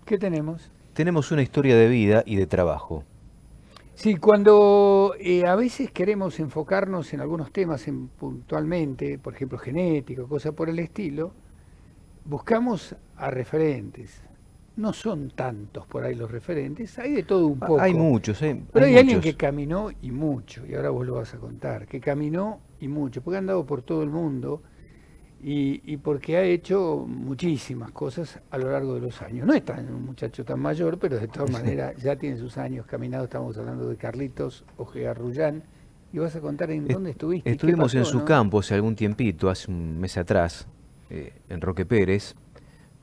¿Qué tenemos? Tenemos una historia de vida y de trabajo. Sí, cuando a veces queremos enfocarnos en algunos temas puntualmente, por ejemplo genética, cosas por el estilo, buscamos a referentes. No son tantos por ahí los referentes, hay de todo un Hay poco. muchos, Pero hay hay alguien que muchos. caminó y mucho, y ahora vos lo vas a contar, que caminó y mucho, porque ha andado por todo el mundo y porque ha hecho muchísimas cosas a lo largo de los años. No es tan un muchacho tan mayor, pero de todas maneras ya tiene sus años caminado. Estamos hablando de Carlitos Ojeda Rullán. Y vas a contar en Est- dónde estuviste y qué Estuvimos en pasó, su ¿no? campo hace algún tiempito, hace un mes atrás, en Roque Pérez,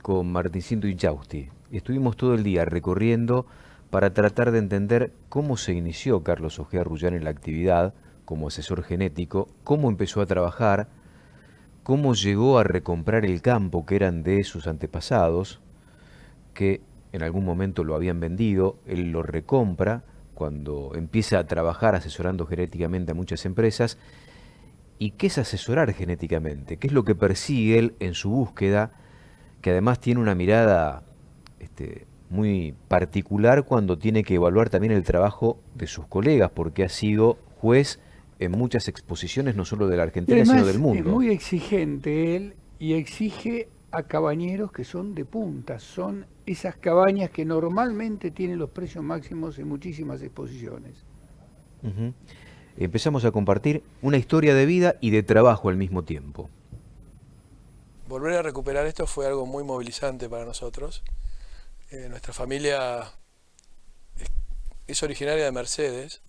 con Martincito y Jausti. Y estuvimos todo el día recorriendo para tratar de entender cómo se inició Carlos Ojea Rullán en la actividad como asesor genético, cómo empezó a trabajar, cómo llegó a recomprar el campo que eran de sus antepasados, que en algún momento lo habían vendido, él lo recompra cuando empieza a trabajar asesorando genéticamente a muchas empresas. ¿Y qué es asesorar genéticamente? ¿Qué es lo que persigue él en su búsqueda? Que además tiene una mirada muy particular cuando tiene que evaluar también el trabajo de sus colegas, porque ha sido juez en muchas exposiciones, no solo de la Y Argentina, sino del además es mundo. muy exigente él y exige a cabañeros que son de punta. Son esas cabañas que normalmente tienen los precios máximos en muchísimas exposiciones. Ujú. Empezamos a compartir una historia de vida y de trabajo al mismo tiempo. Volver a recuperar esto fue algo muy movilizante para nosotros. Nuestra familia es originaria de Mercedes.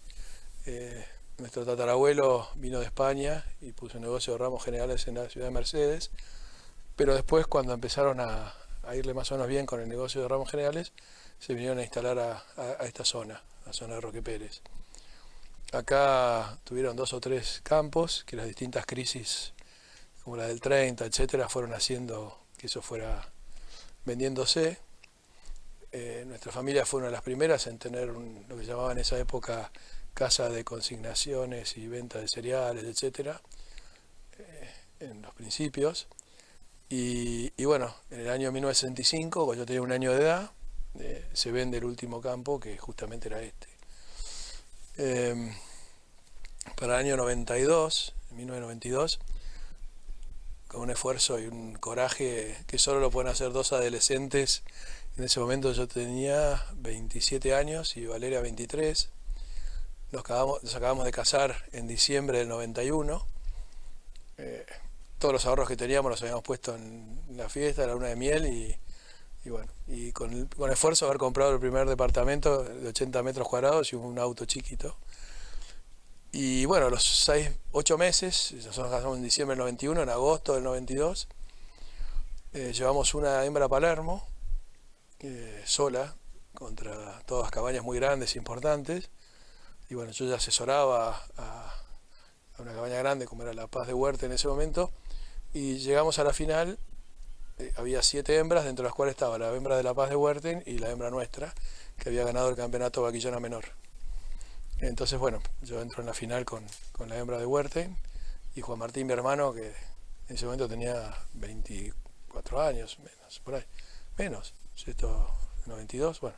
Eh, Nuestro tatarabuelo vino de España y puso un negocio de ramos generales en la ciudad de Mercedes, pero después cuando empezaron a irle más o menos bien con el negocio de ramos generales, se vinieron a instalar a esta zona, la zona de Roque Pérez. Acá tuvieron 2 o 3 campos que las distintas crisis, como la del 30, etcétera, fueron haciendo que eso fuera vendiéndose. Nuestra familia fue una de las primeras en tener lo que llamaban en esa época casa de consignaciones y venta de cereales, etcétera, en los principios. Y bueno, en el año 1965, cuando yo tenía 1 año de edad, se vende el último campo, que justamente era este. Eh, para el año 92, en 1992, con un esfuerzo y un coraje que solo lo pueden hacer 2 adolescentes. En ese momento yo tenía 27 años y Valeria 23. Nos acabamos de casar en diciembre del 91. Eh, Todos los ahorros que teníamos los habíamos puesto en la fiesta, la luna de miel y bueno, y con esfuerzo haber comprado el primer departamento de 80 metros cuadrados y un auto chiquito. Y bueno, los 8 meses, nosotros nos casamos en diciembre del 91, en agosto del 92, llevamos una hembra a Palermo, sola, contra todas cabañas muy grandes e importantes. Y bueno, yo ya asesoraba a una cabaña grande como era La Paz de Huerte en ese momento. Y llegamos a la final, había 7 hembras, dentro de las cuales estaba la hembra de La Paz de Huerten y la hembra nuestra, que había ganado el campeonato vaquillona menor. Entonces, bueno, yo entro en la final con la hembra de Huerten y Juan Martín, mi hermano, que en ese momento tenía 24 años, menos, por ahí, menos, esto 92, bueno,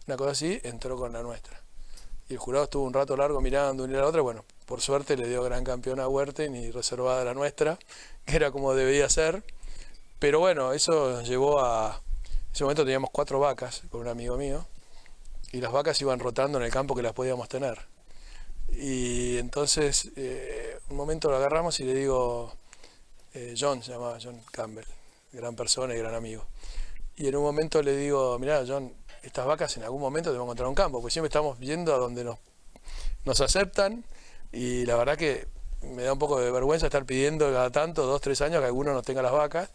una cosa así, entró con la nuestra. Y el jurado estuvo un rato largo mirando una y la otra, bueno, por suerte le dio gran campeón a Huerten y reservada la nuestra, que era como debía ser. Pero bueno, eso nos llevó a... En ese momento teníamos 4 vacas con un amigo mío y las vacas iban rotando en el campo que las podíamos tener. Y entonces, un momento lo agarramos y le digo, John, se llamaba John Campbell, gran persona y gran amigo. Y en un momento le digo, mirá, John, estas vacas en algún momento te van a encontrar un campo, porque siempre estamos yendo a donde nos aceptan y la verdad que me da un poco de vergüenza estar pidiendo cada tanto, 2, 3 años, que alguno nos tenga las vacas.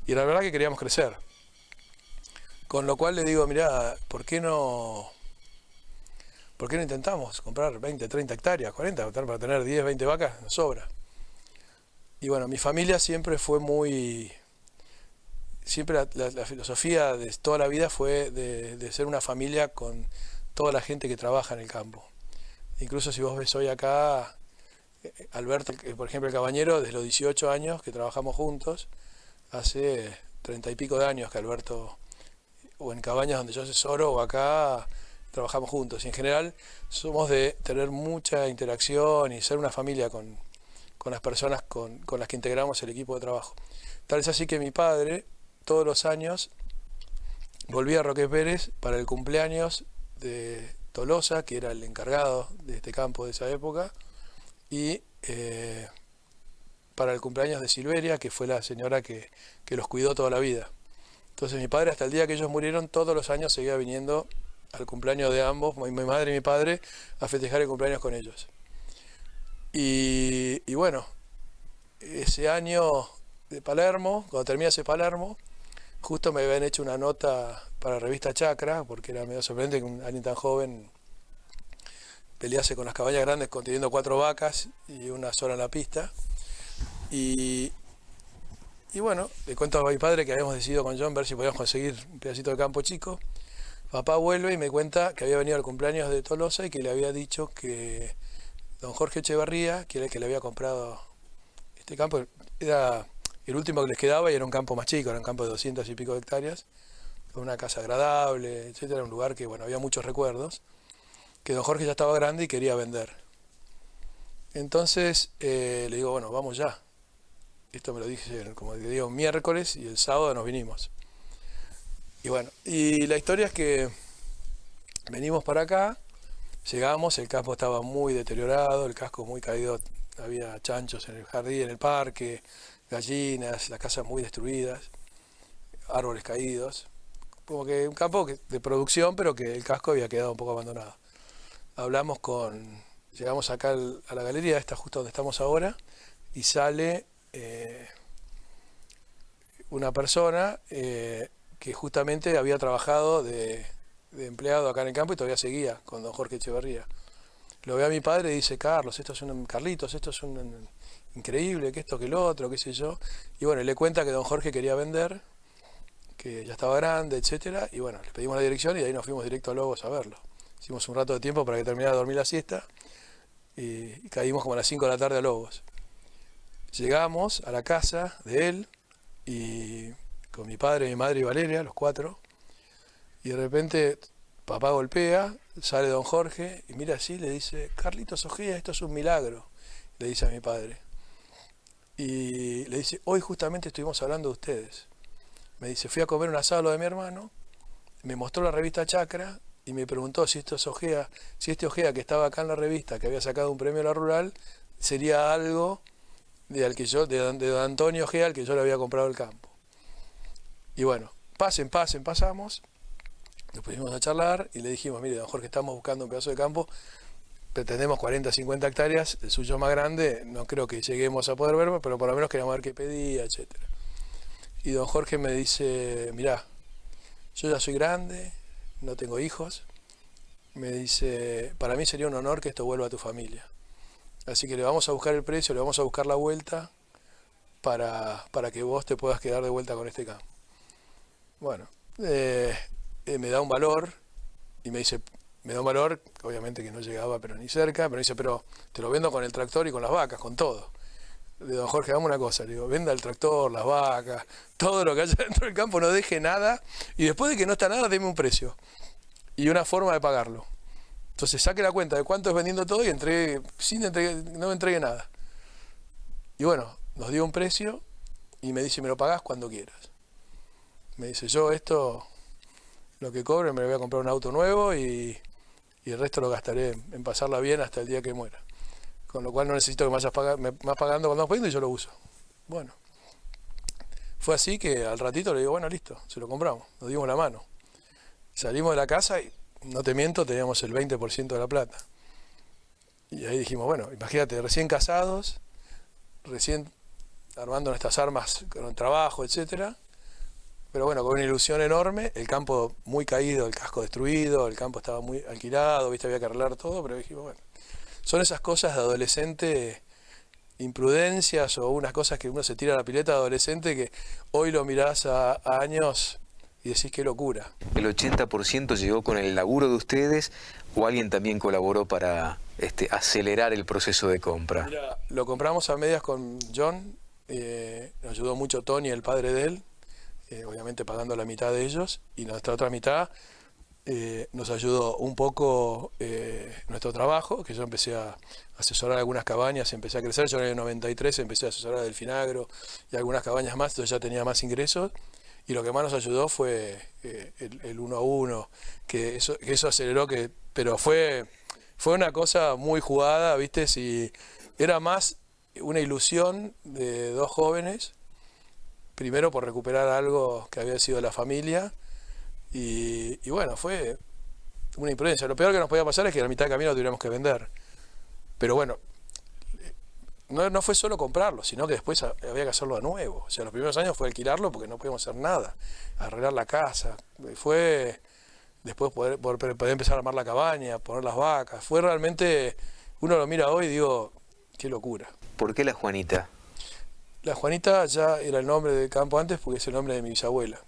Y la verdad que queríamos crecer. Con lo cual le digo, mirá, ¿por qué no intentamos comprar 20, 30 hectáreas, 40, para tener 10, 20 vacas? Nos sobra. Y bueno, mi familia siempre fue muy... Siempre la filosofía de toda la vida fue de ser una familia con toda la gente que trabaja en el campo. Incluso si vos ves hoy acá, Alberto, por ejemplo, el cabañero, desde los 18 años que trabajamos juntos, hace 30 y pico de años que Alberto o en cabañas donde yo asesoro o acá trabajamos juntos. Y en general somos de tener mucha interacción y ser una familia con las personas con las que integramos el equipo de trabajo. Tal es así que mi padre todos los años volvía a Roque Pérez para el cumpleaños de Tolosa, que era el encargado de este campo de esa época, y para el cumpleaños de Silveria, que fue la señora que los cuidó toda la vida. Entonces mi padre, hasta el día que ellos murieron, todos los años seguía viniendo al cumpleaños de ambos, mi madre y mi padre, a festejar el cumpleaños con ellos. Y bueno, ese año de Palermo, cuando terminé ese Palermo, justo me habían hecho una nota para la revista Chacra, porque era medio sorprendente que alguien tan joven pelease con las cabañas grandes teniendo 4 vacas y una sola en la pista. Y bueno, le cuento a mi padre que habíamos decidido con John ver si podíamos conseguir un pedacito de campo chico. Papá vuelve y me cuenta que había venido al cumpleaños de Tolosa y que le había dicho que don Jorge Echeverría, que era el que le había comprado este campo, era el último que les quedaba y era un campo más chico, era un campo de 200 y pico de hectáreas, con una casa agradable, etcétera, un lugar que, bueno, había muchos recuerdos, que don Jorge ya estaba grande y quería vender. Entonces le digo, bueno, vamos ya. Esto me lo dije, como te digo, miércoles, y el sábado nos vinimos. Y bueno, y la historia es que venimos para acá, llegamos, el campo estaba muy deteriorado, el casco muy caído, había chanchos en el jardín, en el parque, gallinas, las casas muy destruidas, árboles caídos, como que un campo de producción, pero que el casco había quedado un poco abandonado. Llegamos acá a la galería, esta justo donde estamos ahora, y sale una persona que justamente había trabajado de empleado acá en el campo y todavía seguía con don Jorge Echeverría. Lo ve a mi padre y dice, Carlitos, esto es un increíble, que esto, que lo otro, qué sé yo. Y bueno, le cuenta que don Jorge quería vender, que ya estaba grande, etcétera. Y bueno, le pedimos la dirección y de ahí nos fuimos directo a Lobos a verlo. Hicimos un rato de tiempo para que terminara de dormir la siesta y caímos como a las 5 de la tarde a Lobos. Llegamos a la casa de él y con mi padre, mi madre y Valeria, los 4, y de repente papá golpea, sale don Jorge y mira así, le dice, Carlitos Ojea, esto es un milagro, le dice a mi padre. Y le dice, hoy justamente estuvimos hablando de ustedes. Me dice, fui a comer un asado de mi hermano, me mostró la revista Chacra y me preguntó si esto es Ojea, si este Ojea que estaba acá en la revista, que había sacado un premio a la rural, sería algo de don Antonio Ojea, al que yo le había comprado el campo. Y bueno, pasamos, nos pusimos a charlar y le dijimos, mire, don Jorge, estamos buscando un pedazo de campo, pretendemos 40, 50 hectáreas, el suyo más grande, no creo que lleguemos a poder verlo, pero por lo menos queríamos ver qué pedía, etcétera. Y don Jorge me dice, mirá, yo ya soy grande, no tengo hijos, me dice, para mí sería un honor que esto vuelva a tu familia. Así que le vamos a buscar el precio, le vamos a buscar la vuelta para que vos te puedas quedar de vuelta con este campo. Bueno, me da un valor y me da un valor, obviamente que no llegaba pero ni cerca, pero me dice, pero te lo vendo con el tractor y con las vacas, con todo. Le digo, don Jorge, hagamos una cosa, le digo, venda el tractor, las vacas, todo lo que haya dentro del campo, no deje nada, y después de que no está nada, deme un precio y una forma de pagarlo. Entonces saque la cuenta de cuánto es vendiendo todo y no me entregue nada. Y bueno, nos dio un precio y me dice, me lo pagás cuando quieras. Me dice, yo esto, lo que cobre, me lo voy a comprar un auto nuevo y el resto lo gastaré en pasarla bien hasta el día que muera. Con lo cual no necesito que me vayas pagando cuando vas poniendo y yo lo uso. Bueno, fue así que al ratito le digo, bueno, listo, se lo compramos, nos dimos la mano. Salimos de la casa y, no te miento, teníamos el 20% de la plata. Y ahí dijimos, bueno, imagínate, recién casados, recién armando nuestras armas con el trabajo, etcétera. Pero bueno, con una ilusión enorme, el campo muy caído, el casco destruido, el campo estaba muy alquilado, viste, había que arreglar todo, pero dijimos, bueno, son esas cosas de adolescente, imprudencias o unas cosas que uno se tira a la pileta de adolescente que hoy lo mirás a años y decís qué locura. ¿El 80% llegó con el laburo de ustedes o alguien también colaboró para acelerar el proceso de compra? Mira, lo compramos a medias con John, nos ayudó mucho Tony, el padre de él, obviamente pagando la mitad de ellos, y nuestra otra mitad nos ayudó un poco nuestro trabajo, que yo empecé a asesorar algunas cabañas, empecé a crecer. Yo en el 93 empecé a asesorar a Delfinagro y algunas cabañas más, entonces ya tenía más ingresos, y lo que más nos ayudó fue el 1 a 1, que eso aceleró, pero fue una cosa muy jugada, ¿viste? Si era más una ilusión de dos jóvenes, primero por recuperar algo que había sido de la familia, y bueno, fue una imprudencia. Lo peor que nos podía pasar es que a la mitad del camino lo tuviéramos que vender. Pero bueno, no fue solo comprarlo, sino que después había que hacerlo de nuevo. O sea, los primeros años fue alquilarlo porque no podíamos hacer nada, arreglar la casa. Fue después poder empezar a armar la cabaña, poner las vacas. Fue realmente, uno lo mira hoy y digo, qué locura. ¿Por qué la Juanita? La Juanita ya era el nombre del campo antes porque es el nombre de mi bisabuela.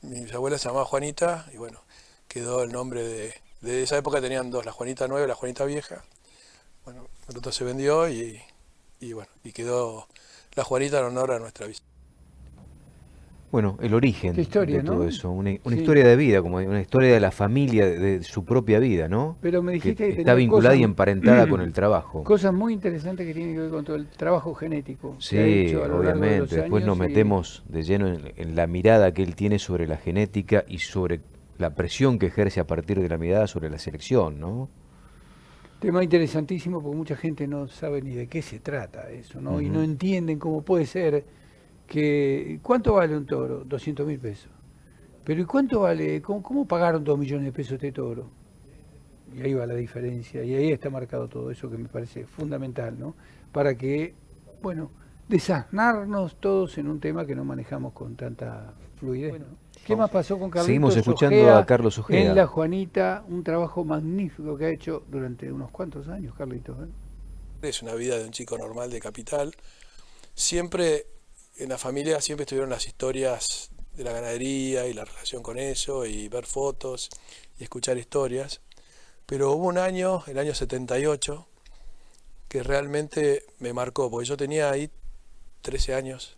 Mi bisabuela se llamaba Juanita y bueno, quedó el nombre de esa época. Tenían dos, la Juanita nueva y la Juanita vieja. Bueno, pronto se vendió y bueno, y quedó la Juanita en honor a nuestra bisabuela. Bueno, el origen historia, de todo ¿no? eso, una Sí. historia de vida, como una historia de la familia, de su propia vida, ¿no? Pero me dijiste que está tenía vinculada y cosas- emparentada con el trabajo. Cosas muy interesantes que tienen que ver con todo el trabajo genético. que ha Sí, hecho a lo largo de los obviamente. Después nos años y- metemos de lleno en la mirada que él tiene sobre la genética y sobre la presión que ejerce a partir de la mirada sobre la selección, ¿no? Tema interesantísimo porque mucha gente no sabe ni de qué se trata eso, ¿no? Y Ujú. no entienden cómo puede ser que... ¿Cuánto vale un toro? 200.000 pesos. Pero ¿y cuánto vale? ¿Cómo pagaron 2 millones de pesos este toro? Y ahí va la diferencia, y ahí está marcado todo eso que me parece fundamental, ¿no? Para que, bueno, desasnarnos todos en un tema que no manejamos con tanta fluidez, ¿no? ¿Qué más pasó con Carlitos Seguimos escuchando Ojea a Carlos Ojea. en La Juanita? Un trabajo magnífico que ha hecho durante unos cuantos años, Carlitos, ¿eh? Es una vida de un chico normal de capital. Siempre en la familia siempre estuvieron las historias de la ganadería y la relación con eso, y ver fotos y escuchar historias. Pero hubo un año, el año 78, que realmente me marcó, porque yo tenía ahí 13 años.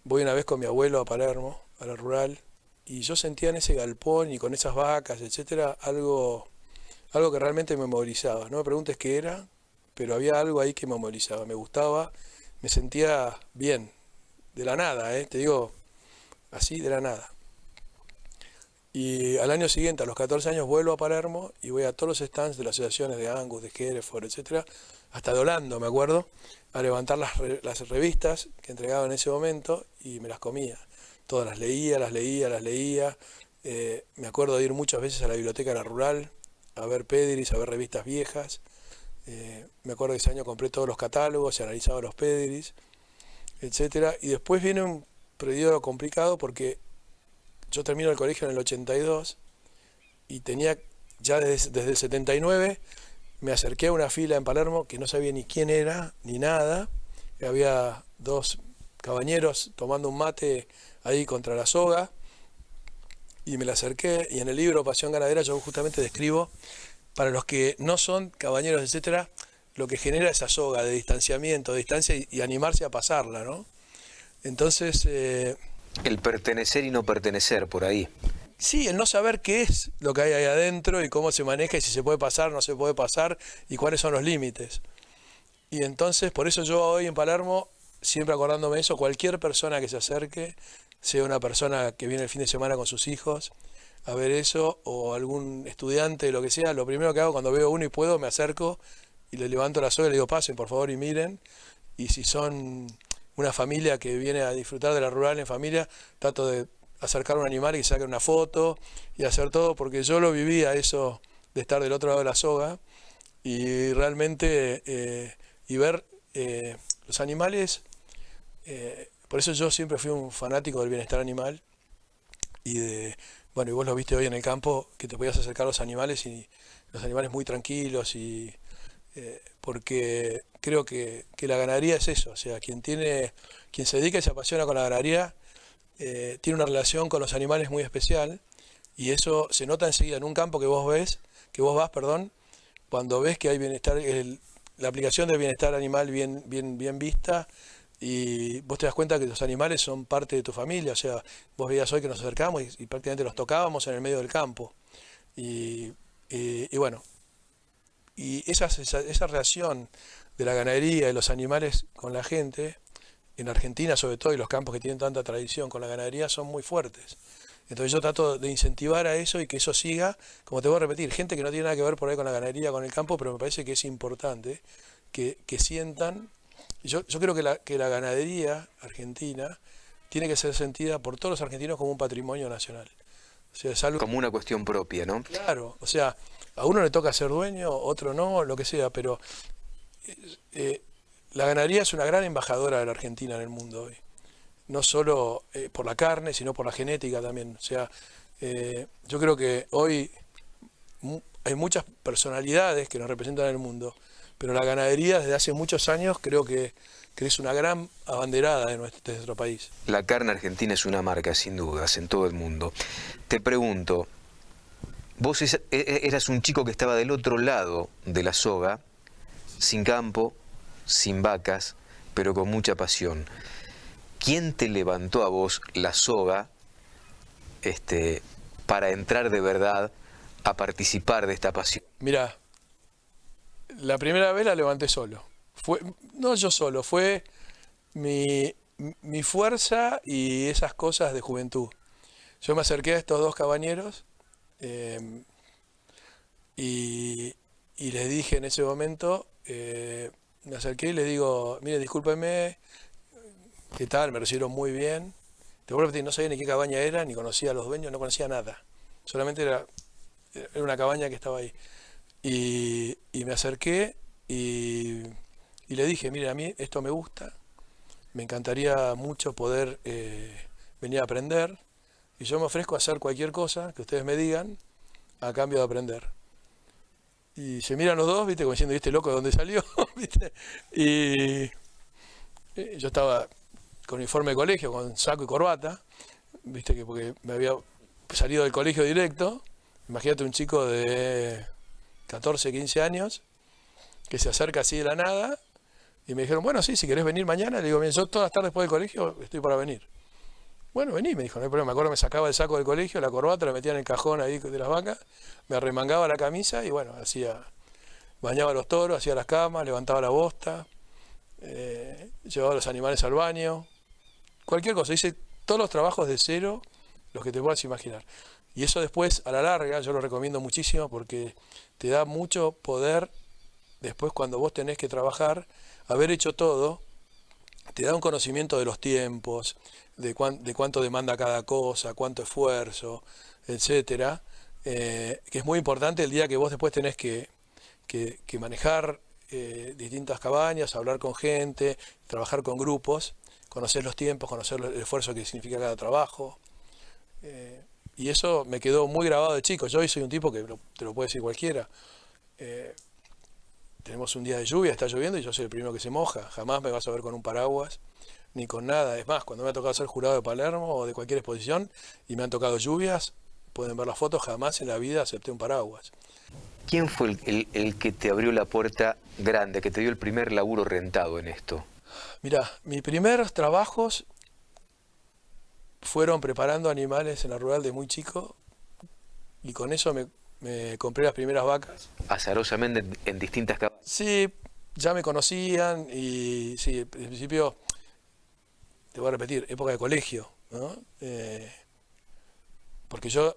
Voy una vez con mi abuelo a Palermo, a la rural, y yo sentía en ese galpón y con esas vacas, etcétera, algo que realmente me movilizaba. No me preguntes qué era, pero había algo ahí que me movilizaba, me gustaba, me sentía bien, de la nada, te digo, así de la nada. Y al año siguiente, a los 14 años, vuelvo a Palermo y voy a todos los stands de las asociaciones de Angus, de Hereford, etcétera, hasta de Orlando, me acuerdo, a levantar las revistas que entregaban en ese momento, y me las comía. Todas las leía. Me acuerdo de ir muchas veces a la biblioteca de la rural, a ver pedigrees, a ver revistas viejas. Me acuerdo que ese año compré todos los catálogos y analizaba los pedigrees, etcétera. Y después viene un periodo complicado porque yo termino el colegio en el 82 y tenía ya desde el 79 me acerqué a una fila en Palermo que no sabía ni quién era ni nada. Había dos cabañeros tomando un mate ahí contra la soga y me la acerqué, y en el libro Pasión Ganadera yo justamente describo, para los que no son cabañeros, etcétera, lo que genera esa soga de distanciamiento, de distancia y animarse a pasarla, ¿no? Entonces... El pertenecer y no pertenecer, por ahí. Sí, el no saber qué es lo que hay ahí adentro y cómo se maneja y si se puede pasar, no se puede pasar y cuáles son los límites. Y entonces, por eso yo hoy en Palermo, siempre acordándome de eso, cualquier persona que se acerque, sea una persona que viene el fin de semana con sus hijos a ver eso, o algún estudiante, lo que sea, lo primero que hago cuando veo uno y puedo, me acerco y le levanto la soga y le digo, pasen por favor y miren. Y si son una familia que viene a disfrutar de la rural en familia, trato de acercar un animal y sacar una foto y hacer todo, porque yo lo vivía eso de estar del otro lado de la soga y realmente y ver los animales. Por eso yo siempre fui un fanático del bienestar animal y bueno, y vos lo viste hoy en el campo, que te podías acercar a los animales y los animales muy tranquilos, y porque creo que la ganadería es eso, o sea, quien se dedica y se apasiona con la ganadería tiene una relación con los animales muy especial, y eso se nota enseguida en un campo que vos vas, cuando ves que hay bienestar, la aplicación del bienestar animal bien vista, y vos te das cuenta que los animales son parte de tu familia. O sea, vos veías hoy que nos acercamos y prácticamente los tocábamos en el medio del campo. Y bueno, y esa relación de la ganadería y los animales con la gente, en Argentina sobre todo, y los campos que tienen tanta tradición con la ganadería son muy fuertes. Entonces yo trato de incentivar a eso y que eso siga, como te voy a repetir, gente que no tiene nada que ver por ahí con la ganadería, con el campo, pero me parece que es importante que sientan. Yo creo que la ganadería argentina tiene que ser sentida por todos los argentinos como un patrimonio nacional. O sea, es algo, Como una cuestión propia, ¿no? claro, o sea, a uno le toca ser dueño, otro no, lo que sea, pero la ganadería es una gran embajadora de la Argentina en el mundo hoy. No solo por la carne, sino por la genética también. O sea, yo creo que hoy hay muchas personalidades que nos representan en el mundo, pero la ganadería desde hace muchos años creo que es una gran abanderada de nuestro país. La carne argentina es una marca, sin dudas, en todo el mundo. Te pregunto, vos eras un chico que estaba del otro lado de la soga, sin campo, sin vacas, pero con mucha pasión. ¿Quién te levantó a vos la soga para entrar de verdad a participar de esta pasión? Mirá, la primera vez la levanté solo. No yo solo, fue mi fuerza y esas cosas de juventud. Yo me acerqué a estos dos cabañeros y les dije en ese momento, me acerqué y les digo, mire, discúlpenme, ¿qué tal? Me recibieron muy bien. Te vuelvo a repetir, no sabía ni qué cabaña era, ni conocía a los dueños, no conocía nada. Solamente era una cabaña que estaba ahí. Y me acerqué y le dije, mire, a mí esto me gusta, me encantaría mucho poder venir a aprender, y yo me ofrezco a hacer cualquier cosa que ustedes me digan a cambio de aprender. Y se miran los dos, ¿viste? Como diciendo, ¿este loco de dónde salió? ¿Viste? Y yo estaba con uniforme de colegio, con saco y corbata, ¿viste? Porque me había salido del colegio directo. Imagínate un chico de 14, 15 años que se acerca así de la nada y me dijeron, bueno, sí, si querés venir mañana. Le digo, bien, yo todas las tardes después del colegio estoy para venir. Bueno, vení, me dijo, no hay problema. Me acuerdo, me sacaba el saco del colegio, la corbata, la metía en el cajón ahí de las vacas, me arremangaba la camisa y bueno, bañaba a los toros, hacía las camas, levantaba la bosta, llevaba a los animales al baño, cualquier cosa. Hice todos los trabajos de cero, los que te puedas imaginar. Y eso después, a la larga, yo lo recomiendo muchísimo porque te da mucho poder. Después, cuando vos tenés que trabajar, haber hecho todo, te da un conocimiento de los tiempos, de cuánto demanda cada cosa, cuánto esfuerzo, etcétera, que es muy importante el día que vos después tenés que manejar distintas cabañas, hablar con gente, trabajar con grupos, conocer los tiempos, conocer el esfuerzo que significa cada trabajo. Y eso me quedó muy grabado de chico. Yo hoy soy un tipo que te lo puede decir cualquiera. Tenemos un día de lluvia, está lloviendo y yo soy el primero que se moja. Jamás me vas a ver con un paraguas ni con nada. Es más, cuando me ha tocado ser jurado de Palermo o de cualquier exposición y me han tocado lluvias, pueden ver las fotos, jamás en la vida acepté un paraguas. ¿Quién fue el que te abrió la puerta grande, que te dio el primer laburo rentado en esto? Mirá, mis primeros trabajos fueron preparando animales en la rural de muy chico y con eso me compré las primeras vacas. Azarosamente en distintas cabañas. Sí, ya me conocían y sí, al principio, te voy a repetir, época de colegio, ¿no? Porque yo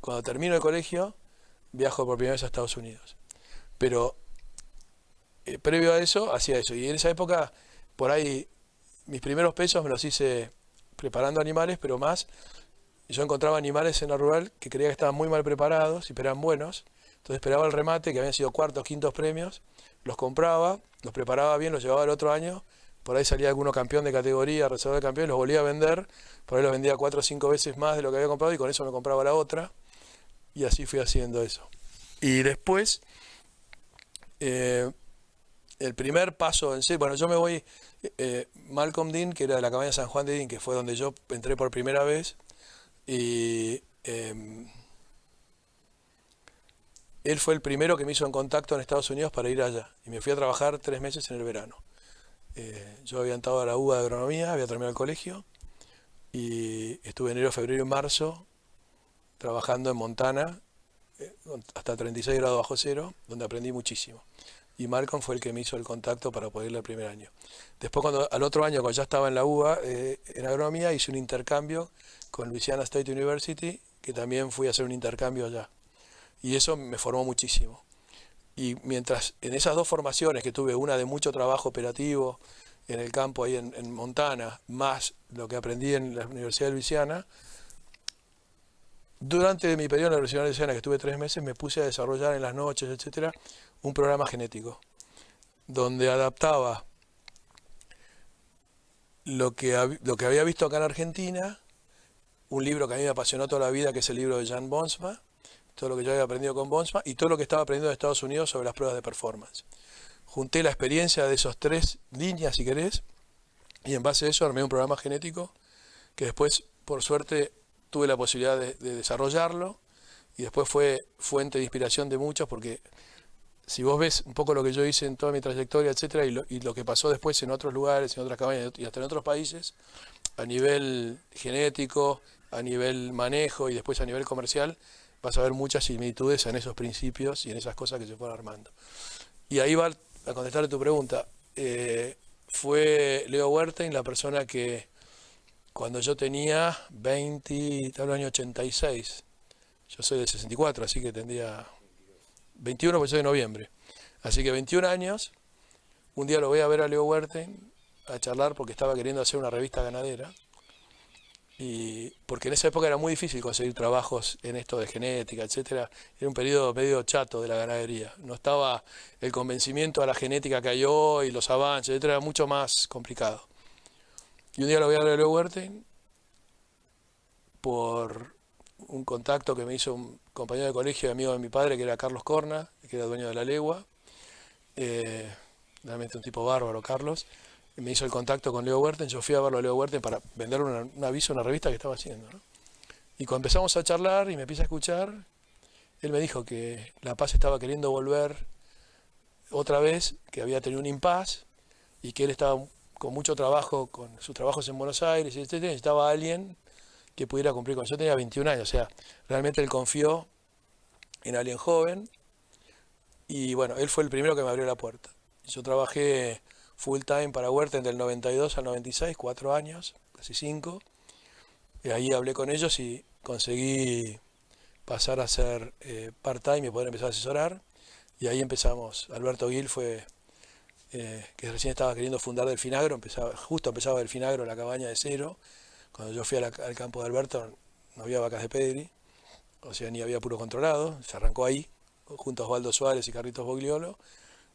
cuando termino el colegio viajo por primera vez a Estados Unidos. Pero previo a eso hacía eso. Y en esa época, por ahí, mis primeros pesos me los hice preparando animales, pero más, yo encontraba animales en la rural que creía que estaban muy mal preparados y pero eran buenos. Entonces esperaba el remate, que habían sido cuartos, quintos premios, los compraba, los preparaba bien, los llevaba el otro año, por ahí salía alguno campeón de categoría, reserva de campeón, los volvía a vender, por ahí los vendía 4 o 5 veces más de lo que había comprado y con eso me compraba la otra. Y así fui haciendo eso. Y después, el primer paso en sí, bueno, yo me voy, Malcolm Dean, que era de la cabaña San Juan de Dean, que fue donde yo entré por primera vez, y él fue el primero que me hizo en contacto en Estados Unidos para ir allá. Y me fui a trabajar 3 meses en el verano. Yo había entrado a la UBA de agronomía, había terminado el colegio y estuve enero, febrero y marzo trabajando en Montana hasta 36 grados bajo cero, donde aprendí muchísimo. Y Malcolm fue el que me hizo el contacto para poder ir al primer año. Después, al otro año, cuando ya estaba en la UBA, en agronomía, hice un intercambio con Louisiana State University, que también fui a hacer un intercambio allá. Y eso me formó muchísimo. Y mientras en esas dos formaciones que tuve, una de mucho trabajo operativo en el campo ahí en Montana, más lo que aprendí en la Universidad de Louisiana, durante mi periodo en la Universidad de Louisiana, que estuve 3 meses, me puse a desarrollar en las noches, etcétera, un programa genético, donde adaptaba lo que había visto acá en Argentina, un libro que a mí me apasionó toda la vida, que es el libro de Jan Bonsma, todo lo que yo había aprendido con Bonsma, y todo lo que estaba aprendiendo de Estados Unidos sobre las pruebas de performance. Junté la experiencia de esos 3 líneas, si querés, y en base a eso armé un programa genético, que después, por suerte, tuve la posibilidad de desarrollarlo, y después fue fuente de inspiración de muchos, porque si vos ves un poco lo que yo hice en toda mi trayectoria, etcétera, y lo que pasó después en otros lugares, en otras cabañas y hasta en otros países, a nivel genético, a nivel manejo y después a nivel comercial, vas a ver muchas similitudes en esos principios y en esas cosas que se fueron armando. Y ahí va a contestar tu pregunta. Fue Leo Wertheim la persona que cuando yo tenía 20, tal año 86, yo soy del 64, así que tendría 21, porque soy de noviembre. Así que 21 años, un día lo voy a ver a Leo Wertheim a charlar porque estaba queriendo hacer una revista ganadera. Y porque en esa época era muy difícil conseguir trabajos en esto de genética, etcétera. Era un periodo medio chato de la ganadería. No estaba el convencimiento a la genética que hay hoy, los avances, etcétera, era mucho más complicado. Y un día lo voy a ver a Leo Wertheim por un contacto que me hizo un compañero de colegio y amigo de mi padre, que era Carlos Corna, que era dueño de La Legua. Realmente un tipo bárbaro, Carlos. Me hizo el contacto con Leo Wertheim, yo fui a verlo a Leo Wertheim para venderle un aviso a una revista que estaba haciendo, ¿no? Y cuando empezamos a charlar y me empieza a escuchar, él me dijo que La Paz estaba queriendo volver otra vez, que había tenido un impasse y que él estaba con mucho trabajo, con sus trabajos en Buenos Aires, etc. Necesitaba a alguien que pudiera cumplir con eso. Yo tenía 21 años, o sea, realmente él confió en alguien joven y bueno, él fue el primero que me abrió la puerta. Yo trabajé full time para Wertheim del 92 al 96, 4 años, casi 5. Y ahí hablé con ellos y conseguí pasar a ser part-time y poder empezar a asesorar. Y ahí empezamos. Alberto Gil fue, que recién estaba queriendo fundar Delfinagro, justo empezaba Delfinagro, la cabaña de cero. Cuando yo fui al campo de Alberto no había vacas de Pedri, o sea, ni había puro controlado. Se arrancó ahí, junto a Osvaldo Suárez y Carlitos Bogliolo.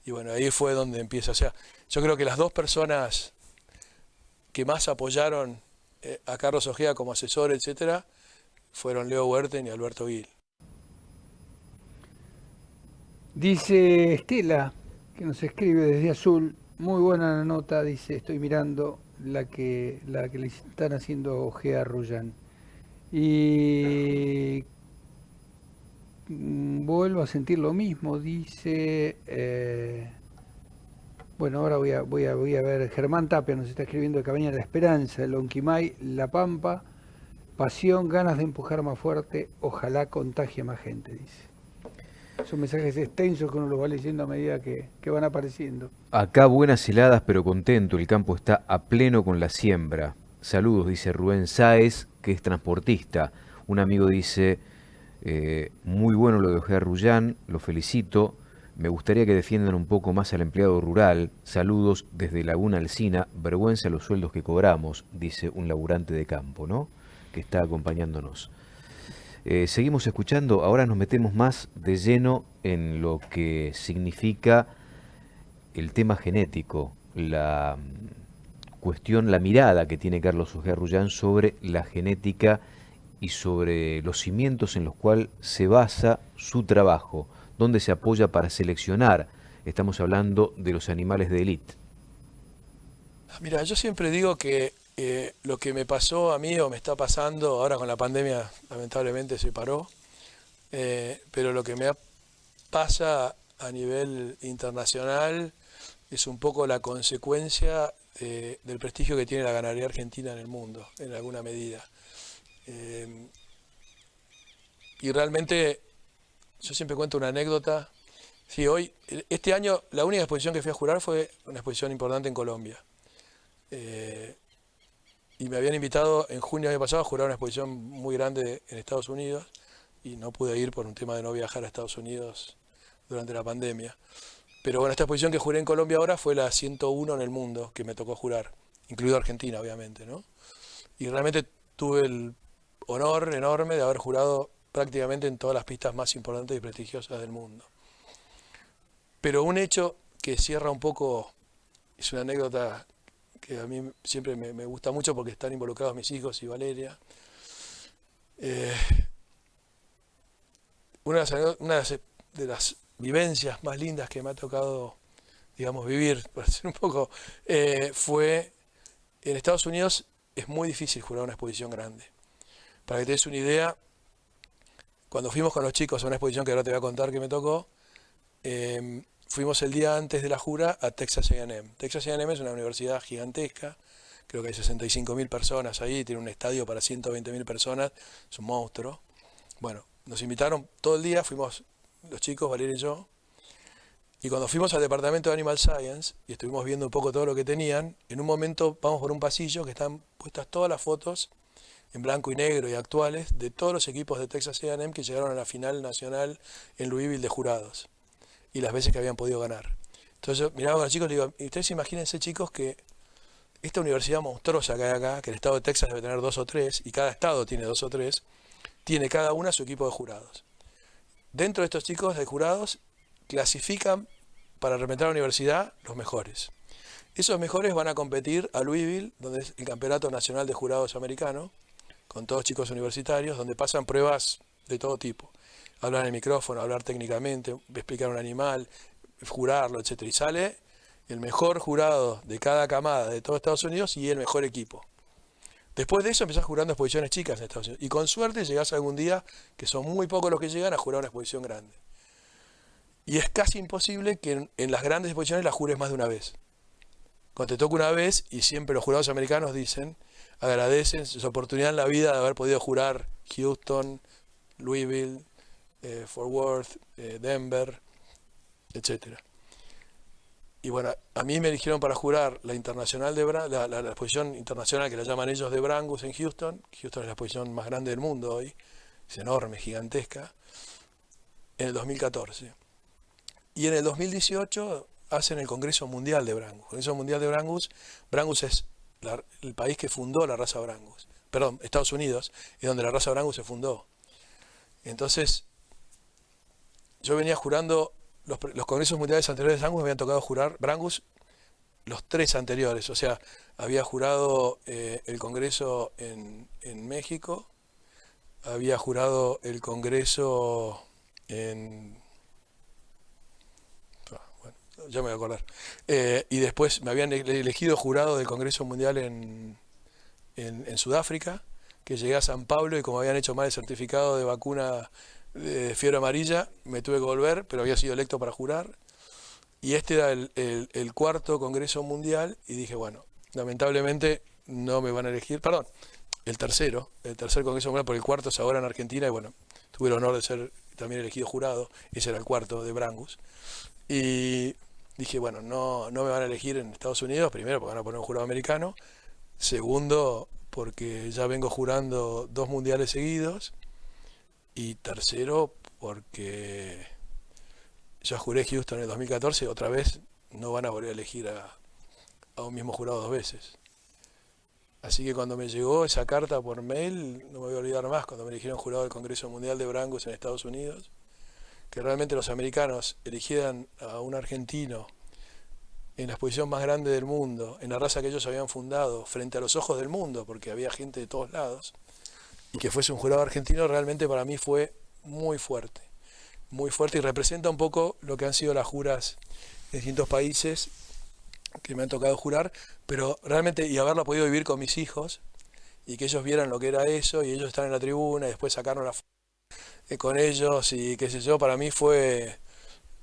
Y bueno, ahí fue donde empieza. O sea, yo creo que las dos personas que más apoyaron a Carlos Ojea como asesor, etcétera, fueron Leo Wertheim y Alberto Gil. Dice Estela, que nos escribe desde Azul, muy buena la nota, dice, estoy mirando la que le están haciendo Ojea a Rullán. Y vuelvo a sentir lo mismo, dice, bueno, ahora voy a ver, Germán Tapia nos está escribiendo de Cabaña de la Esperanza, el Lonquimay, La Pampa, pasión, ganas de empujar más fuerte, ojalá contagie a más gente, dice. Son mensajes extensos que uno los va leyendo a medida que van apareciendo. Acá buenas heladas, pero contento. El campo está a pleno con la siembra. Saludos, dice Rubén Sáez, que es transportista. Un amigo dice, muy bueno lo de Ojea Rullán, lo felicito. Me gustaría que defiendan un poco más al empleado rural. Saludos desde Laguna Alsina. Vergüenza los sueldos que cobramos, dice un laburante de campo, ¿no? Que está acompañándonos. Seguimos escuchando, ahora nos metemos más de lleno en lo que significa el tema genético, la cuestión, la mirada que tiene Carlos Ojea Rullán sobre la genética y sobre los cimientos en los cuales se basa su trabajo, donde se apoya para seleccionar. Estamos hablando de los animales de élite. Mira, yo siempre digo que lo que me pasó a mí o me está pasando, ahora con la pandemia lamentablemente se paró, pero lo que me pasa a nivel internacional es un poco la consecuencia del prestigio que tiene la ganadería argentina en el mundo, en alguna medida. Y realmente, yo siempre cuento una anécdota. Sí, este año, la única exposición que fui a jurar fue una exposición importante en Colombia. Y me habían invitado en junio del año pasado a jurar una exposición muy grande en Estados Unidos, y no pude ir por un tema de no viajar a Estados Unidos durante la pandemia. Pero bueno, esta exposición que juré en Colombia ahora fue la 101 en el mundo que me tocó jurar, incluido Argentina, obviamente, ¿no? Y realmente tuve el honor enorme de haber jurado prácticamente en todas las pistas más importantes y prestigiosas del mundo. Pero un hecho que cierra un poco, es una anécdota que a mí siempre me gusta mucho porque están involucrados mis hijos y Valeria. Una de las vivencias más lindas que me ha tocado, digamos, vivir, por decir un poco, fue en Estados Unidos. Es muy difícil jurar una exposición grande. Para que te des una idea, cuando fuimos con los chicos a una exposición que ahora te voy a contar que me tocó, fuimos el día antes de la jura a Texas A&M. Texas A&M es una universidad gigantesca, creo que hay 65.000 personas ahí, tiene un estadio para 120.000 personas, es un monstruo. Bueno, nos invitaron todo el día, fuimos los chicos, Valeria y yo, y cuando fuimos al departamento de Animal Science y estuvimos viendo un poco todo lo que tenían, en un momento vamos por un pasillo que están puestas todas las fotos en blanco y negro y actuales de todos los equipos de Texas A&M que llegaron a la final nacional en Louisville de jurados y las veces que habían podido ganar. Entonces yo miraba a los chicos y digo, y ustedes imagínense, chicos, que esta universidad monstruosa que hay acá, que el estado de Texas debe tener 2 o 3, y cada estado tiene 2 o 3, tiene cada una su equipo de jurados. Dentro de estos chicos de jurados clasifican para representar a la universidad los mejores. Esos mejores van a competir a Louisville, donde es el Campeonato Nacional de Jurados americano, con todos chicos universitarios, donde pasan pruebas de todo tipo. Hablar en el micrófono, hablar técnicamente, explicar un animal, jurarlo, etc. Y sale el mejor jurado de cada camada de todo Estados Unidos y el mejor equipo. Después de eso empezás jurando exposiciones chicas en Estados Unidos. Y con suerte llegás algún día, que son muy pocos los que llegan, a jurar una exposición grande. Y es casi imposible que en las grandes exposiciones las jures más de una vez. Cuando te toca una vez, y siempre los jurados americanos dicen, agradecen su oportunidad en la vida de haber podido jurar Houston, Louisville, Fort Worth, Denver, etc. Y bueno, a mí me eligieron para jurar la internacional de la exposición internacional que la llaman ellos de Brangus en Houston. Houston es la exposición más grande del mundo hoy, es enorme, gigantesca, en el 2014. Y en el 2018 hacen el Congreso Mundial de Brangus. El Congreso Mundial de Brangus es el país que fundó la raza Brangus. Perdón, Estados Unidos, es donde la raza Brangus se fundó. Entonces, yo venía jurando los congresos mundiales anteriores de Brangus, me habían tocado jurar Brangus los 3 anteriores. O sea, había jurado el congreso en México, había jurado el congreso en... Bueno, ya me voy a acordar. Y después me habían elegido jurado del Congreso Mundial en Sudáfrica, que llegué a San Pablo y como habían hecho mal el certificado de vacuna de fiebre amarilla, me tuve que volver, pero había sido electo para jurar. Y este era el 4º Congreso Mundial y dije, bueno, lamentablemente no me van a elegir, perdón, el tercer Congreso Mundial, por el 4º es ahora en Argentina, y bueno, tuve el honor de ser también elegido jurado, ese era el 4º de Brangus. Y dije, bueno, no me van a elegir en Estados Unidos, primero porque van a poner un jurado americano, segundo porque ya vengo jurando 2 mundiales seguidos, y tercero porque ya juré Houston en el 2014, otra vez no van a volver a elegir a un mismo jurado 2 veces. Así que cuando me llegó esa carta por mail, no me voy a olvidar más, cuando me eligieron jurado del Congreso Mundial de Brangus en Estados Unidos, que realmente los americanos eligieran a un argentino en la exposición más grande del mundo, en la raza que ellos habían fundado, frente a los ojos del mundo, porque había gente de todos lados, y que fuese un jurado argentino, realmente para mí fue muy fuerte y representa un poco lo que han sido las juras de distintos países que me han tocado jurar, pero realmente, y haberlo podido vivir con mis hijos, y que ellos vieran lo que era eso, y ellos están en la tribuna, y después sacaron la foto con ellos, y qué sé yo, para mí fue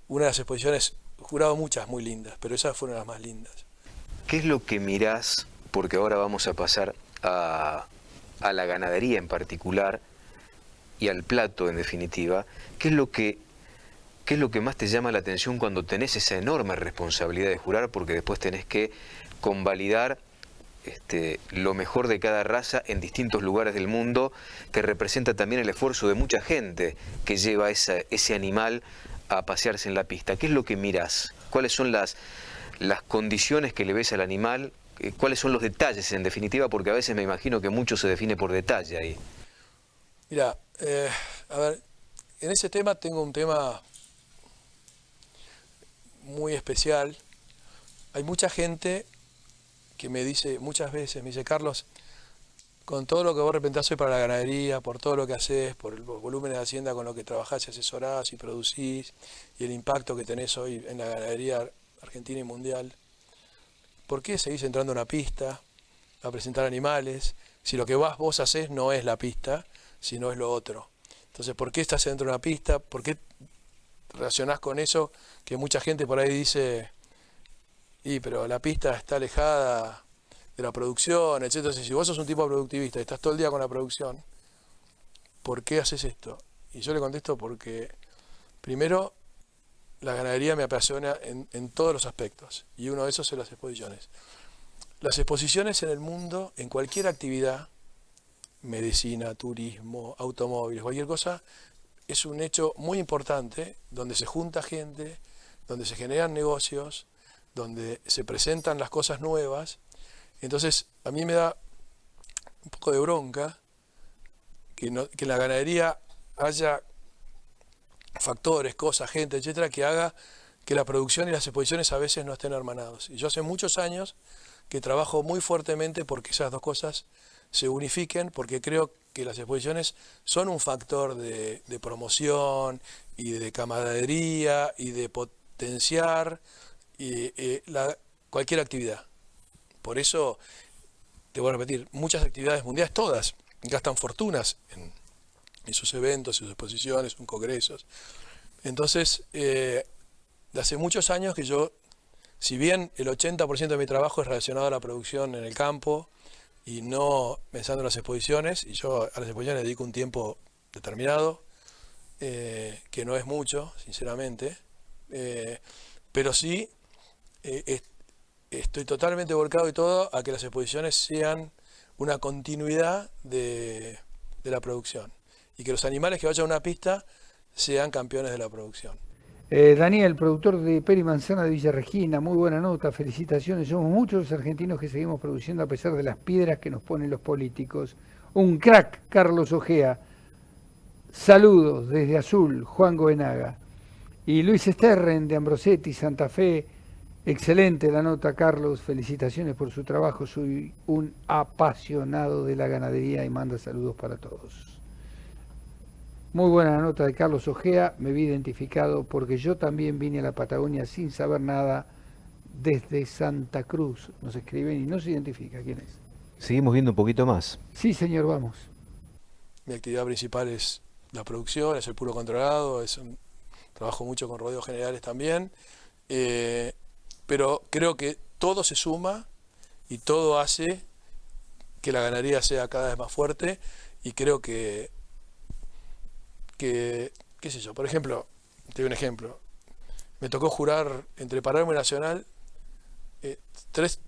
una de las exposiciones jurado muchas muy lindas, pero esas fueron las más lindas. ¿Qué es lo que mirás? Porque ahora vamos a pasar a la ganadería en particular y al plato en definitiva. ¿Qué es lo que más te llama la atención cuando tenés esa enorme responsabilidad de jurar? Porque después tenés que convalidar lo mejor de cada raza en distintos lugares del mundo, que representa también el esfuerzo de mucha gente que lleva ese animal a pasearse en la pista. ¿Qué es lo que mirás? ¿Cuáles son las condiciones que le ves al animal? ¿Cuáles son los detalles en definitiva? Porque a veces me imagino que mucho se define por detalle ahí. Mira, a ver, en ese tema tengo un tema muy especial. Hay mucha gente que me dice muchas veces, me dice: Carlos, con todo lo que vos representás hoy para la ganadería, por todo lo que haces, por el volumen de hacienda con lo que trabajás y asesorás y producís, y el impacto que tenés hoy en la ganadería argentina y mundial, ¿por qué seguís entrando a una pista a presentar animales si lo que vos hacés no es la pista, sino es lo otro? Entonces, ¿por qué estás dentro de una pista? ¿Por qué relacionás con eso que mucha gente por ahí dice: pero la pista está alejada de la producción, etc.? Entonces, si vos sos un tipo productivista y estás todo el día con la producción, ¿por qué haces esto? Y yo le contesto: porque primero, la ganadería me apasiona en todos los aspectos, y uno de esos es las exposiciones. Las exposiciones en el mundo, en cualquier actividad, medicina, turismo, automóviles, cualquier cosa, es un hecho muy importante donde se junta gente, donde se generan negocios, donde se presentan las cosas nuevas. Entonces, a mí me da un poco de bronca que en la ganadería haya factores, cosas, gente, etcétera, que haga que la producción y las exposiciones a veces no estén hermanados. Y yo hace muchos años que trabajo muy fuertemente porque esas dos cosas se unifiquen, porque creo que las exposiciones son un factor de promoción y de camaradería y de potenciar cualquier actividad. Por eso, te voy a repetir, muchas actividades mundiales, todas, gastan fortunas en sus eventos, en sus exposiciones, en congresos. Entonces, de hace muchos años que yo, si bien el 80% de mi trabajo es relacionado a la producción en el campo y no pensando en las exposiciones, y yo a las exposiciones dedico un tiempo determinado, que no es mucho, sinceramente, pero sí estoy totalmente volcado y todo a que las exposiciones sean una continuidad de la producción y que los animales que vayan a una pista sean campeones de la producción. Daniel, productor de Peri Manzana de Villa Regina, muy buena nota, felicitaciones. Somos muchos los argentinos que seguimos produciendo a pesar de las piedras que nos ponen los políticos. Un crack, Carlos Ojea. Saludos desde Azul, Juan Goenaga. Y Luis Sterren de Ambrosetti, Santa Fe. Excelente la nota, Carlos. Felicitaciones por su trabajo. Soy un apasionado de la ganadería y manda saludos para todos. Muy buena la nota de Carlos Ojea. Me vi identificado porque yo también vine a la Patagonia sin saber nada desde Santa Cruz. Nos escriben y no se identifica quién es. Seguimos viendo un poquito más. Sí, señor, vamos. Mi actividad principal es la producción, es el puro controlado, trabajo mucho con rodeos generales también. Pero creo que todo se suma y todo hace que la ganadería sea cada vez más fuerte, y creo que qué sé yo, por ejemplo, te doy un ejemplo, me tocó jurar entre Palermo y Nacional,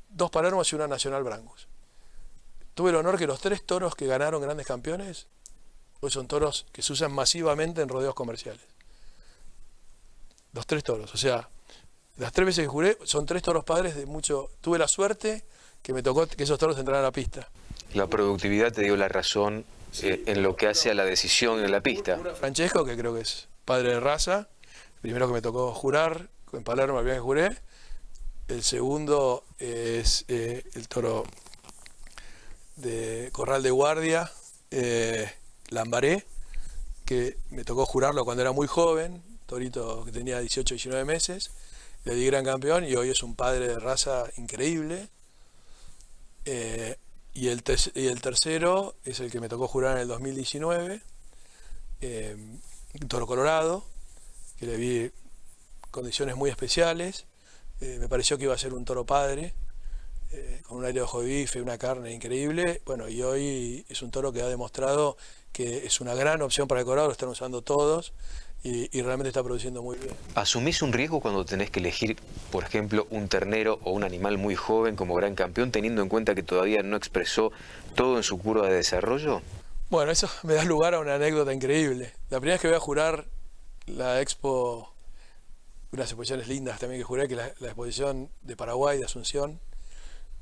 dos Palermos y una Nacional Brangus. Tuve el honor que los 3 toros que ganaron grandes campeones hoy son toros que se usan masivamente en rodeos comerciales. Los 3 toros, o sea, las 3 veces que juré son 3 toros padres de mucho. Tuve la suerte que me tocó que esos toros entraran a la pista. La productividad te dio la razón en lo que hace a la decisión en la pista. Francesco, que creo que es padre de raza, el primero que me tocó jurar en Palermo, el primer que juré. El segundo es el toro de Corral de Guardia, Lambaré, que me tocó jurarlo cuando era muy joven, torito que tenía 18, 19 meses, le di gran campeón y hoy es un padre de raza increíble. Y el tercero es el que me tocó jurar en el 2019, un toro colorado, que le vi condiciones muy especiales. Me pareció que iba a ser un toro padre, con un aire de ojo de bife, una carne increíble. Bueno, y hoy es un toro que ha demostrado que es una gran opción para el Colorado, lo están usando todos y realmente está produciendo muy bien. ¿Asumís un riesgo cuando tenés que elegir, por ejemplo, un ternero o un animal muy joven como gran campeón, teniendo en cuenta que todavía no expresó todo en su curva de desarrollo? Bueno, eso me da lugar a una anécdota increíble. La primera vez que voy a jurar la expo, unas exposiciones lindas también que juré, que la exposición de Paraguay, de Asunción,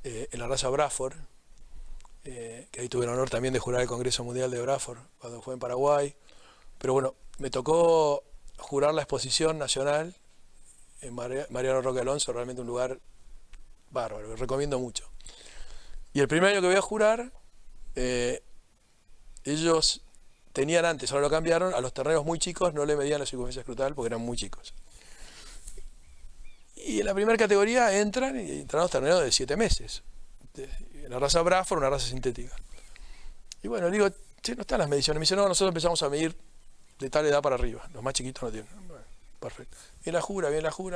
en la raza Braford, que ahí tuve el honor también de jurar el Congreso Mundial de Braford cuando fue en Paraguay. Pero bueno, me tocó jurar la exposición nacional en Mariano Roque Alonso, realmente un lugar bárbaro, lo recomiendo mucho. Y el primer año que voy a jurar, ellos tenían antes, ahora lo cambiaron, a los terneros muy chicos no le medían la circunferencia escrotal porque eran muy chicos. Y en la primera categoría entran los terneros de 7 meses. La raza Braford, una raza sintética. Y bueno, digo, che, no están las mediciones. Me dice, no, nosotros empezamos a medir de tal edad para arriba. Los más chiquitos no tienen. Bueno, perfecto. Bien la jura,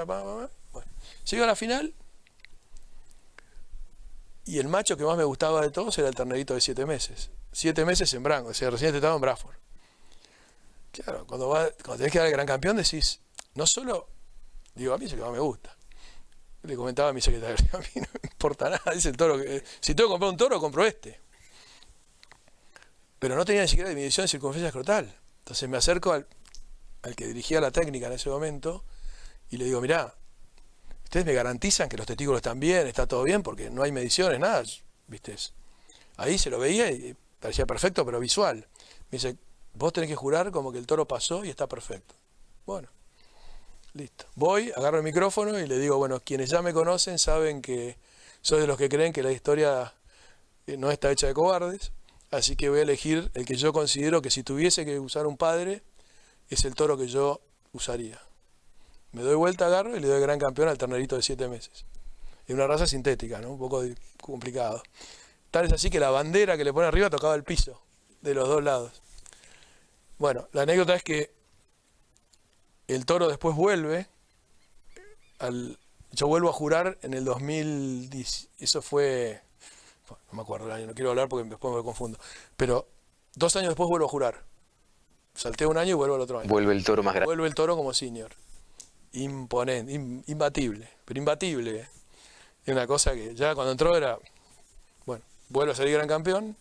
Bueno, llego a la final. Y el macho que más me gustaba de todos era el ternerito de 7 meses. 7 meses en Branco, o sea, recién estaba en Braford. Claro, cuando tenés que dar el gran campeón decís, no solo, digo, a mí es el que más me gusta. Le comentaba a mi secretario, a mí no me importa nada, dice el toro, si tengo que comprar un toro, compro este. Pero no tenía ni siquiera medición de circunferencia escrotal. Entonces me acerco al que dirigía la técnica en ese momento y le digo, mirá, ustedes me garantizan que los testículos están bien, está todo bien, porque no hay mediciones, nada, ¿viste? Ahí se lo veía y parecía perfecto, pero visual. Me dice, vos tenés que jurar como que el toro pasó y está perfecto. Bueno, listo. Voy, agarro el micrófono y le digo, bueno, quienes ya me conocen saben que soy de los que creen que la historia no está hecha de cobardes, así que voy a elegir el que yo considero que si tuviese que usar un padre, es el toro que yo usaría. Me doy vuelta, agarro y le doy gran campeón al ternerito de 7 meses. Es una raza sintética, ¿no? Un poco complicado. Tal es así que la bandera que le pone arriba tocaba el piso, de los dos lados. Bueno, la anécdota es que el toro después vuelve, yo vuelvo a jurar en el 2010, eso fue, no me acuerdo el año, no quiero hablar porque después me confundo, pero 2 años después vuelvo a jurar. Salté un año y vuelvo al otro año. Vuelve el toro más grande. Vuelve el toro como senior. Imponente, imbatible, pero imbatible. Es una cosa que ya cuando entró era, bueno, vuelve a salir gran campeón.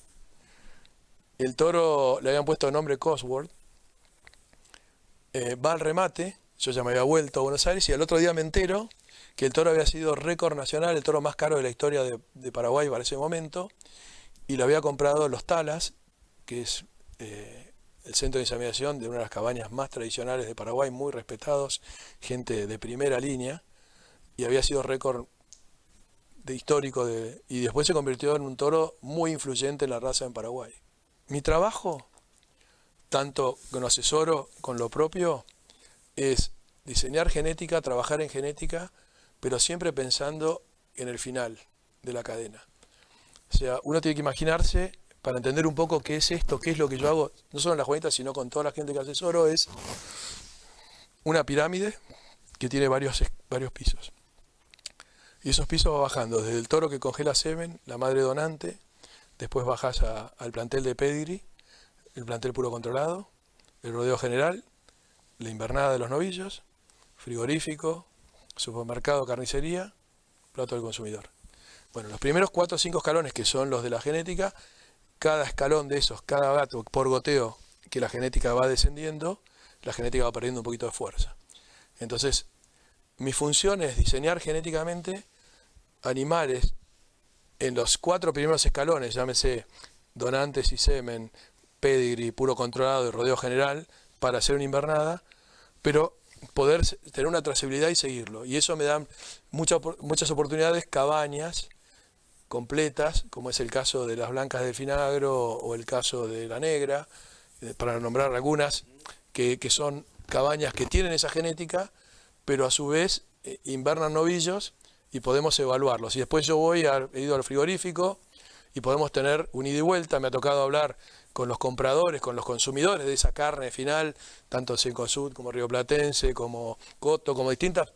El toro le habían puesto el nombre Cosworth. Va al remate, yo ya me había vuelto a Buenos Aires y al otro día me entero que el toro había sido récord nacional, el toro más caro de la historia de Paraguay para ese momento, y lo había comprado Los Talas, que es el centro de inseminación de una de las cabañas más tradicionales de Paraguay, muy respetados, gente de primera línea, y había sido récord histórico y después se convirtió en un toro muy influyente en la raza en Paraguay. Mi trabajo, tanto con asesoro con lo propio, es diseñar genética, trabajar en genética, pero siempre pensando en el final de la cadena. O sea, uno tiene que imaginarse, para entender un poco qué es esto, qué es lo que yo hago, no solo en la Juanita, sino con toda la gente que asesoro, es una pirámide que tiene varios pisos. Y esos pisos van bajando, desde el toro que congela semen, la madre donante, después bajas al plantel de pedigree, el plantel puro controlado, el rodeo general, la invernada de los novillos, frigorífico, supermercado, carnicería, plato del consumidor. Bueno, los primeros 4 o 5 escalones, que son los de la genética, cada escalón de esos, cada gato por goteo que la genética va descendiendo, la genética va perdiendo un poquito de fuerza. Entonces, mi función es diseñar genéticamente animales en los 4 primeros escalones, llámese donantes y semen, pedigree, puro controlado y rodeo general, para hacer una invernada, pero poder tener una trazabilidad y seguirlo. Y eso me da muchas oportunidades, cabañas completas, como es el caso de las blancas del Finagro o el caso de la negra, para nombrar algunas, que son cabañas que tienen esa genética, pero a su vez invernan novillos y podemos evaluarlos. Y después yo he ido al frigorífico y podemos tener un ida y vuelta. Me ha tocado hablar con los compradores, con los consumidores de esa carne final, tanto Cencosud como Rioplatense, como Coto, como distintas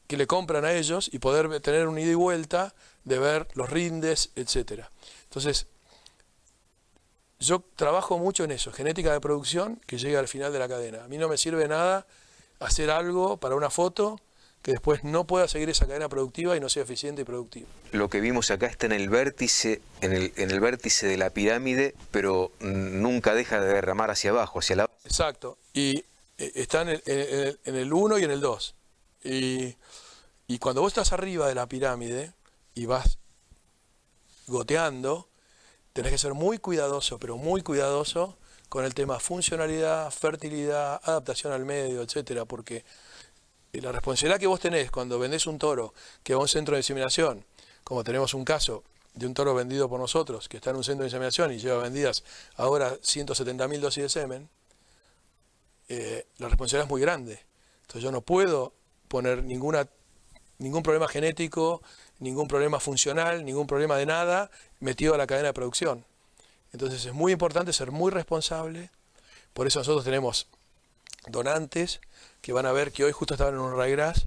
que le compran a ellos, y poder tener un ida y vuelta de ver los rindes, etcétera. Entonces, yo trabajo mucho en eso, genética de producción que llegue al final de la cadena. A mí no me sirve nada hacer algo para una foto que después no pueda seguir esa cadena productiva y no sea eficiente y productiva. Lo que vimos acá está en el vértice, en el vértice de la pirámide, pero nunca deja de derramar hacia abajo, hacia la... Exacto, y está en el 1 y en el 2. Y cuando vos estás arriba de la pirámide y vas goteando, tenés que ser muy cuidadoso, pero muy cuidadoso con el tema funcionalidad, fertilidad, adaptación al medio, etcétera, porque la responsabilidad que vos tenés cuando vendés un toro que va a un centro de inseminación, como tenemos un caso de un toro vendido por nosotros, que está en un centro de inseminación y lleva vendidas ahora 170.000 dosis de semen, la responsabilidad es muy grande. Entonces yo no puedo poner ningún problema genético, ningún problema funcional, ningún problema de nada metido a la cadena de producción. Entonces es muy importante ser muy responsable. Por eso nosotros tenemos donantes que van a ver que hoy justo estaban en un raigras,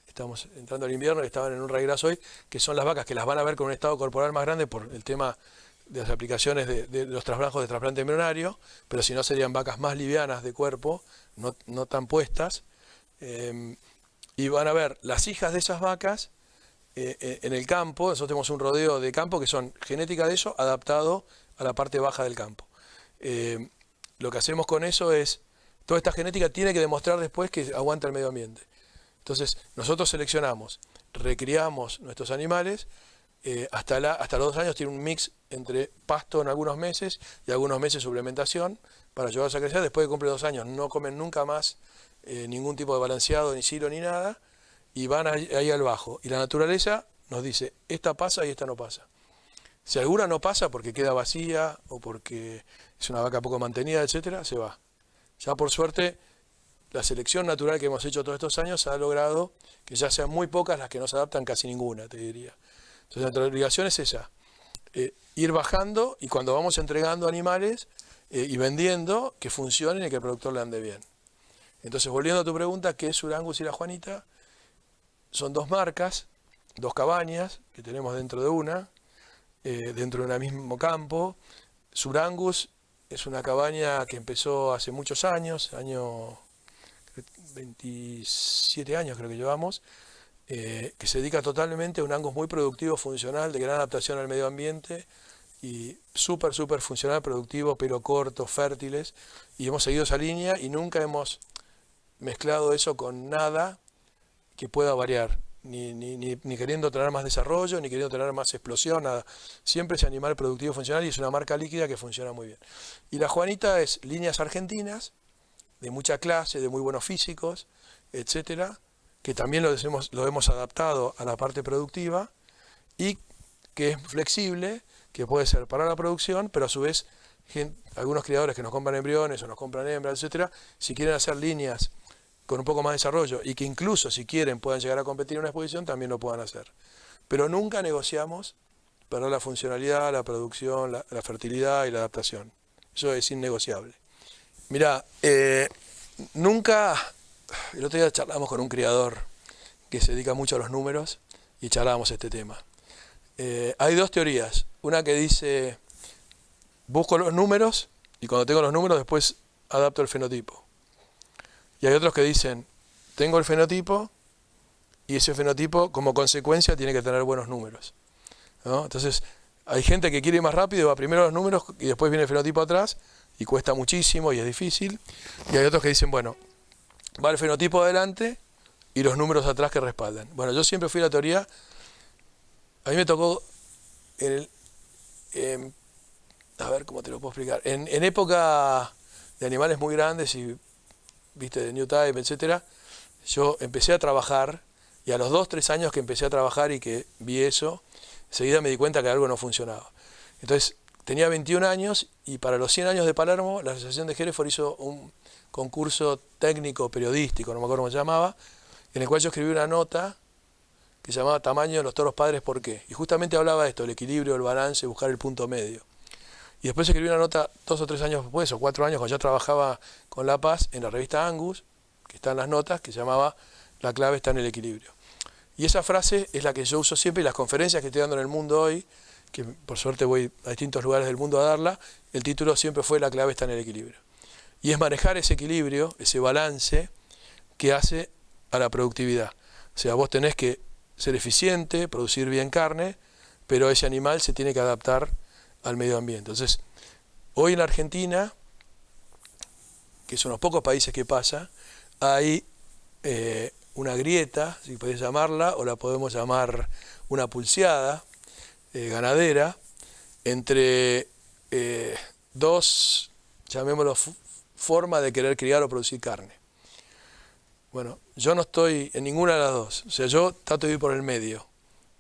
estamos entrando al invierno y estaban en un raigras hoy, que son las vacas que las van a ver con un estado corporal más grande por el tema de las aplicaciones de los trasplazos de trasplante embrionario, pero si no serían vacas más livianas de cuerpo, no tan puestas, y van a ver las hijas de esas vacas en el campo. Nosotros tenemos un rodeo de campo que son genética de eso adaptado a la parte baja del campo. Lo que hacemos con eso es, toda esta genética tiene que demostrar después que aguanta el medio ambiente. Entonces nosotros seleccionamos, recriamos nuestros animales, hasta los 2 años tiene un mix entre pasto en algunos meses y algunos meses suplementación para ayudarlos a crecer. Después de cumplir 2 años no comen nunca más ningún tipo de balanceado, ni silo, ni nada, y van ahí al bajo. Y la naturaleza nos dice, esta pasa y esta no pasa. Si alguna no pasa porque queda vacía o porque es una vaca poco mantenida, etcétera, se va. Ya por suerte, la selección natural que hemos hecho todos estos años ha logrado que ya sean muy pocas las que no se adaptan, casi ninguna, te diría. Entonces nuestra obligación es esa, ir bajando, y cuando vamos entregando animales y vendiendo, que funcionen y que el productor le ande bien. Entonces, volviendo a tu pregunta, ¿qué es Surangus y La Juanita? Son 2 marcas, 2 cabañas que tenemos dentro de una, dentro de un mismo campo. Surangus es una cabaña que empezó hace muchos años, 27 años creo que llevamos, que se dedica totalmente a un Angus muy productivo, funcional, de gran adaptación al medio ambiente y súper funcional, productivo, pelo corto, fértiles, y hemos seguido esa línea y nunca hemos mezclado eso con nada que pueda variar, ni queriendo tener más desarrollo, ni queriendo tener más explosión, nada. Siempre ese animal productivo funcional, y es una marca líquida que funciona muy bien. Y La Juanita es líneas argentinas, de mucha clase, de muy buenos físicos, etcétera, que también lo hemos adaptado a la parte productiva y que es flexible, que puede ser para la producción, pero a su vez algunos criadores que nos compran embriones o nos compran hembras, etcétera, si quieren hacer líneas con un poco más de desarrollo y que incluso si quieren puedan llegar a competir en una exposición, también lo puedan hacer. Pero nunca negociamos para la funcionalidad, la producción, la fertilidad y la adaptación. Eso es innegociable. Mirá, nunca, el otro día charlamos con un criador que se dedica mucho a los números y charlábamos este tema. Hay 2 teorías. Una que dice, busco los números y cuando tengo los números después adapto el fenotipo. Y hay otros que dicen, tengo el fenotipo y ese fenotipo como consecuencia tiene que tener buenos números, ¿no? Entonces hay gente que quiere ir más rápido, va primero a los números y después viene el fenotipo atrás y cuesta muchísimo y es difícil. Y hay otros que dicen, bueno, va el fenotipo adelante y los números atrás que respaldan. Bueno, yo siempre fui a la teoría, a mí me tocó, a ver cómo te lo puedo explicar, en época de animales muy grandes y viste, de New Type, etcétera, yo empecé a trabajar y a los 2-3 años que empecé a trabajar y que vi eso, enseguida me di cuenta que algo no funcionaba. Entonces, tenía 21 años y para los 100 años de Palermo, la Asociación de Hereford hizo un concurso técnico periodístico, no me acuerdo cómo se llamaba, en el cual yo escribí una nota que se llamaba Tamaño de los toros padres, ¿por qué? Y justamente hablaba de esto, el equilibrio, el balance, buscar el punto medio. Y después escribí una nota 2 o 3 años después, o 4 años, cuando ya trabajaba con La Paz, en la revista Angus, que está en las notas, que se llamaba La clave está en el equilibrio. Y esa frase es la que yo uso siempre, y las conferencias que estoy dando en el mundo hoy, que por suerte voy a distintos lugares del mundo a darla, el título siempre fue La clave está en el equilibrio. Y es manejar ese equilibrio, ese balance que hace a la productividad. O sea, vos tenés que ser eficiente, producir bien carne, pero ese animal se tiene que adaptar al medio ambiente. Entonces, hoy en Argentina, que son los pocos países que pasa, hay una grieta, si podés llamarla, o la podemos llamar una pulseada ganadera, entre dos, llamémoslo, formas de querer criar o producir carne. Bueno, yo no estoy en ninguna de las dos. O sea, yo trato de ir por el medio.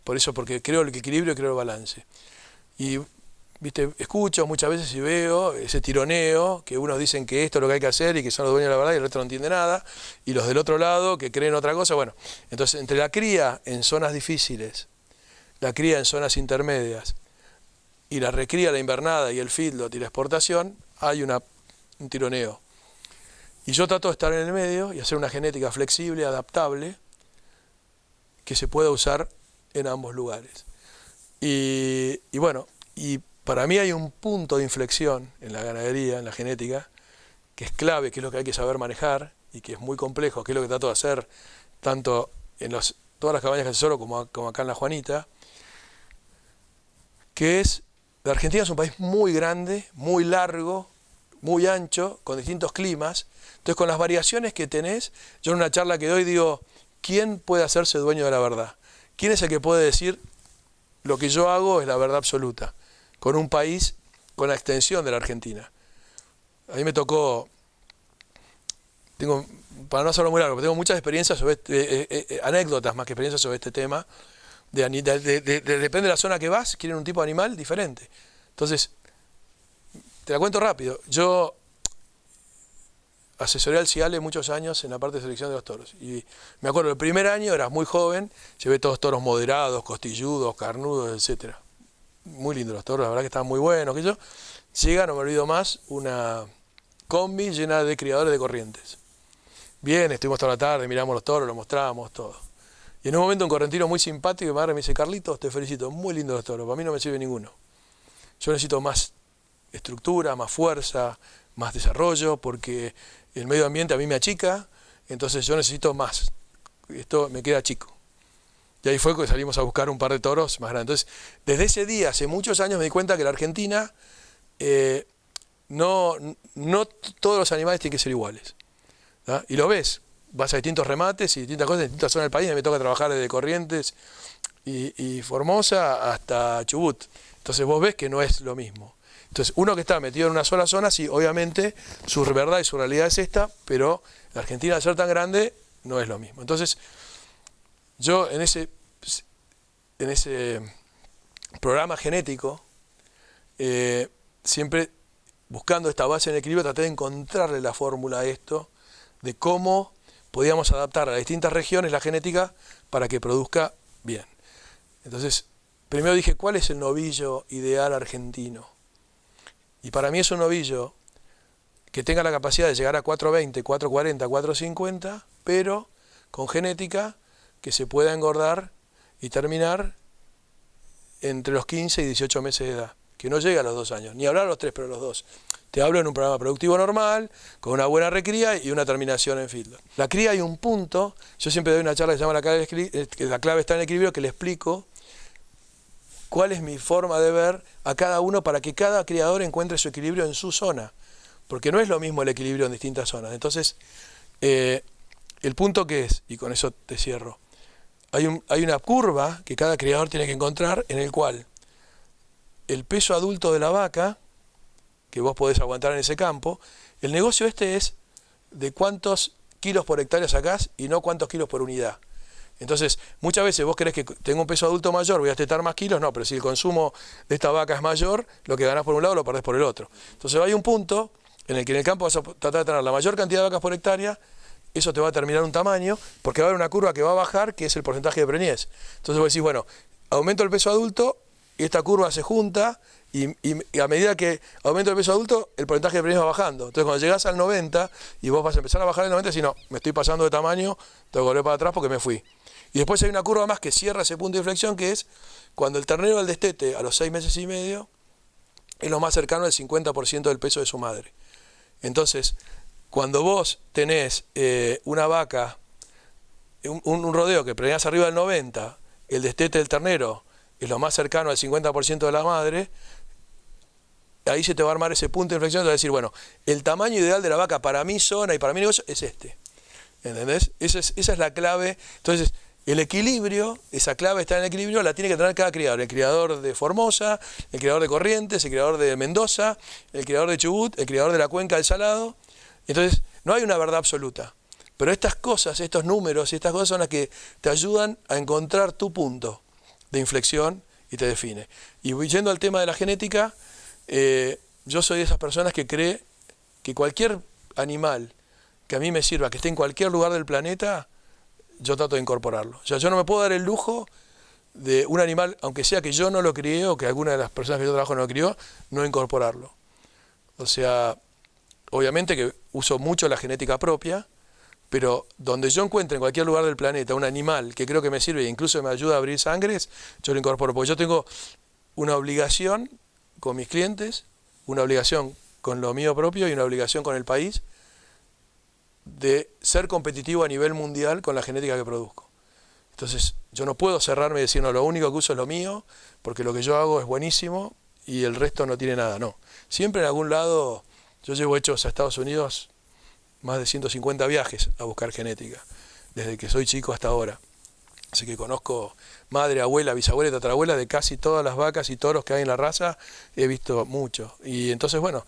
Por eso, porque creo el equilibrio y creo el balance. Y, viste, escucho muchas veces y veo ese tironeo, que unos dicen que esto es lo que hay que hacer y que son los dueños de la verdad y el otro no entiende nada. Y los del otro lado que creen otra cosa. Bueno, entonces, entre la cría en zonas difíciles, la cría en zonas intermedias, y la recría, la invernada y el feedlot y la exportación, hay un tironeo. Y yo trato de estar en el medio y hacer una genética flexible, adaptable, que se pueda usar en ambos lugares. Y bueno, y para mí hay un punto de inflexión en la ganadería, en la genética, que es clave, que es lo que hay que saber manejar y que es muy complejo, que es lo que trato de hacer tanto en todas las cabañas que asesoro como acá en La Juanita, que es, la Argentina es un país muy grande, muy largo, muy ancho, con distintos climas. Entonces, con las variaciones que tenés, yo en una charla que doy digo, ¿quién puede hacerse dueño de la verdad? ¿Quién es el que puede decir lo que yo hago es la verdad absoluta? Con un país con la extensión de la Argentina. A mí me tocó, para no hacerlo muy largo, pero tengo muchas experiencias sobre anécdotas más que experiencias sobre este tema. Depende de la zona que vas, quieren un tipo de animal diferente. Entonces, te la cuento rápido. Yo asesoré al CIALE muchos años en la parte de selección de los toros. Y me acuerdo, el primer año, eras muy joven, llevé todos toros moderados, costilludos, carnudos, etc. Muy lindos los toros, la verdad que estaban muy buenos. Llega, no me olvido más, una combi llena de criadores de Corrientes. Bien, estuvimos toda la tarde, miramos los toros, los mostrábamos, todo. Y en un momento un correntino muy simpático me dice, Carlitos, te felicito, muy lindos los toros, para mí no me sirve ninguno. Yo necesito más estructura, más fuerza, más desarrollo, porque el medio ambiente a mí me achica, entonces yo necesito más. Esto me queda chico. Y ahí fue que salimos a buscar un par de toros más grandes. Entonces, desde ese día, hace muchos años, me di cuenta que la Argentina, no todos los animales tienen que ser iguales. ¿Ah? Y lo ves, vas a distintos remates y distintas cosas en distintas zonas del país. Me toca trabajar desde Corrientes y Formosa hasta Chubut. Entonces vos ves que no es lo mismo. Entonces, uno que está metido en una sola zona, sí, obviamente, su verdad y su realidad es esta, pero la Argentina, al ser tan grande, no es lo mismo. Entonces, yo en ese programa genético, siempre buscando esta base en equilibrio, traté de encontrarle la fórmula a esto, de cómo podíamos adaptar a las distintas regiones la genética para que produzca bien. Entonces, primero dije, ¿cuál es el novillo ideal argentino? Y para mí es un novillo que tenga la capacidad de llegar a 420, 440, 450, pero con genética que se pueda engordar y terminar entre los 15 y 18 meses de edad, que no llega a los 2 años, ni hablar a los 3, pero a los 2. Te hablo en un programa productivo normal, con una buena recría y una terminación en feedlot. La cría hay un punto, yo siempre doy una charla que se llama La clave está en el equilibrio, que le explico cuál es mi forma de ver a cada uno para que cada criador encuentre su equilibrio en su zona. Porque no es lo mismo el equilibrio en distintas zonas. Entonces, el punto que es, y con eso te cierro, hay una curva que cada criador tiene que encontrar en el cual el peso adulto de la vaca, que vos podés aguantar en ese campo, el negocio es de cuántos kilos por hectárea sacás y no cuántos kilos por unidad. Entonces, muchas veces vos querés que tenga un peso adulto mayor, voy a estetar más kilos, no, pero si el consumo de esta vaca es mayor, lo que ganás por un lado lo perdés por el otro. Entonces hay un punto en el que en el campo vas a tratar de tener la mayor cantidad de vacas por hectárea, eso te va a terminar un tamaño, porque va a haber una curva que va a bajar, que es el porcentaje de preñez. Entonces vos decís, bueno, aumento el peso adulto, esta curva se junta y a medida que aumenta el peso adulto, el porcentaje de premios va bajando. Entonces cuando llegás al 90 y vos vas a empezar a bajar el 90, si no, me estoy pasando de tamaño, tengo que volver para atrás porque me fui. Y después hay una curva más que cierra ese punto de inflexión, que es cuando el ternero al destete a los 6 meses y medio es lo más cercano al 50% del peso de su madre. Entonces, cuando vos tenés una vaca, un rodeo que preñás arriba del 90, el destete del ternero es lo más cercano al 50% de la madre, ahí se te va a armar ese punto de inflexión, te va a decir, bueno, el tamaño ideal de la vaca para mi zona y para mi negocio es este. ¿Entendés? Esa es la clave. Entonces, el equilibrio, esa clave está en el equilibrio, la tiene que tener cada criador. El criador de Formosa, el criador de Corrientes, el criador de Mendoza, el criador de Chubut, el criador de la Cuenca del Salado. Entonces, no hay una verdad absoluta. Pero estas cosas, estos números y estas cosas son las que te ayudan a encontrar tu punto de inflexión y te define. Y yendo al tema de la genética, yo soy de esas personas que cree que cualquier animal que a mí me sirva, que esté en cualquier lugar del planeta, yo trato de incorporarlo. O sea, yo no me puedo dar el lujo de un animal, aunque sea que yo no lo crié o que alguna de las personas que yo trabajo no lo crió, no incorporarlo. O sea, obviamente que uso mucho la genética propia, pero donde yo encuentre en cualquier lugar del planeta un animal que creo que me sirve e incluso me ayuda a abrir sangres, yo lo incorporo. Porque yo tengo una obligación con mis clientes, una obligación con lo mío propio y una obligación con el país de ser competitivo a nivel mundial con la genética que produzco. Entonces, yo no puedo cerrarme y decir, no, lo único que uso es lo mío, porque lo que yo hago es buenísimo y el resto no tiene nada. No. Siempre en algún lado, yo llevo hechos a Estados Unidos más de 150 viajes a buscar genética, desde que soy chico hasta ahora. Así que conozco madre, abuela, bisabuela y tatarabuela de casi todas las vacas y toros que hay en la raza, he visto mucho. Y entonces, bueno,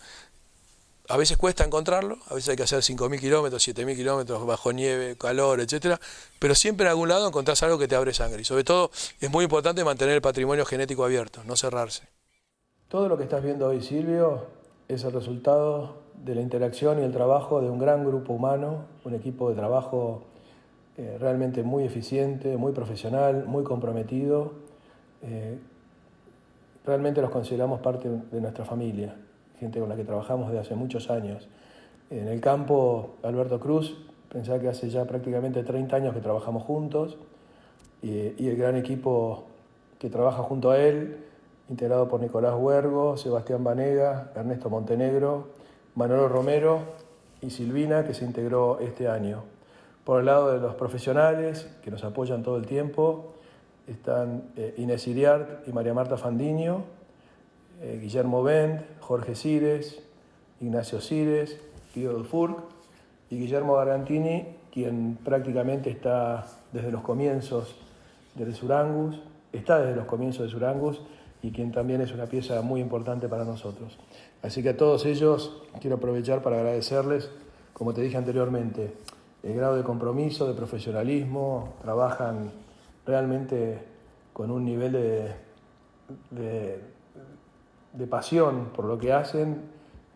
a veces cuesta encontrarlo, a veces hay que hacer 5.000 kilómetros, 7.000 kilómetros bajo nieve, calor, etcétera, pero siempre en algún lado encontrás algo que te abre sangre. Y sobre todo es muy importante mantener el patrimonio genético abierto, no cerrarse. Todo lo que estás viendo hoy, Silvio, es el resultado de la interacción y el trabajo de un gran grupo humano, un equipo de trabajo realmente muy eficiente, muy profesional, muy comprometido. Realmente los consideramos parte de nuestra familia, gente con la que trabajamos desde hace muchos años. En el campo, Alberto Cruz, pensaba que hace ya prácticamente 30 años que trabajamos juntos, y el gran equipo que trabaja junto a él, integrado por Nicolás Huergo, Sebastián Banega, Ernesto Montenegro, Manolo Romero y Silvina, que se integró este año. Por el lado de los profesionales, que nos apoyan todo el tiempo, están Inés Iriart y María Marta Fandiño, Guillermo Bend, Jorge Cires, Ignacio Cires, Guido Dufourc y Guillermo Gargantini, quien prácticamente está desde los comienzos de Surangus, y quien también es una pieza muy importante para nosotros. Así que a todos ellos quiero aprovechar para agradecerles, como te dije anteriormente, el grado de compromiso, de profesionalismo, trabajan realmente con un nivel de pasión por lo que hacen,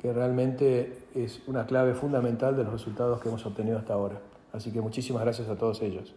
que realmente es una clave fundamental de los resultados que hemos obtenido hasta ahora. Así que muchísimas gracias a todos ellos.